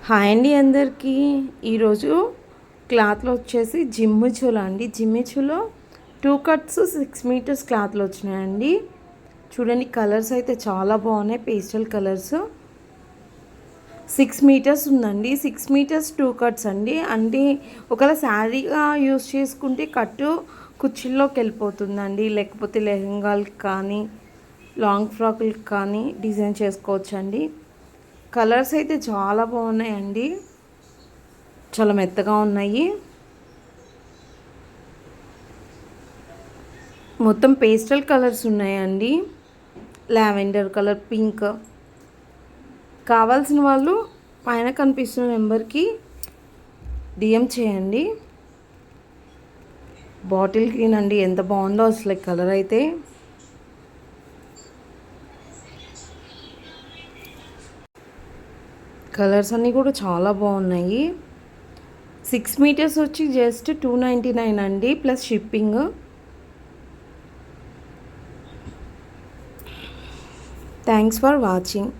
Hi అండి అందరికీ. ఈరోజు క్లాత్లు వచ్చేసి జిమ్మిచూలో అండి. జిమ్మిచూలో 2 కట్స్ 6 మీటర్స్ క్లాత్లు వచ్చినాయండి. చూడండి, కలర్స్ అయితే చాలా బాగున్నాయి. పేస్టల్ కలర్స్ 6 మీటర్స్ ఉందండి. 6 మీటర్స్ 2 కట్స్ అండి. అంటే ఒకవేళ శారీగా యూస్ చేసుకుంటే కట్టు కుర్చీల్లోకి వెళ్ళిపోతుందండి. లేకపోతే లెహంగాలకు కానీ లాంగ్ ఫ్రాకులకు కానీ డిజైన్ చేసుకోవచ్చండి. కలర్స్ అయితే చాలా బాగున్నాయండి. చాలా మెత్తగా ఉన్నాయి. మొత్తం పేస్టల్ కలర్స్ ఉన్నాయండి. Lavender colour, pink. కావాల్సిన వాళ్ళు పైన కనిపిస్తున్న నెంబర్కి డిఎం చేయండి. బాటిల్ గ్రీన్ అండి, ఎంత బాగుందో అసలు కలర్ అయితే. కలర్స్ అన్నీ కూడా చాలా బాగున్నాయి. 6 మీటర్స్ వచ్చి జస్ట్ 299 అండి, plus shipping. Thanks for watching.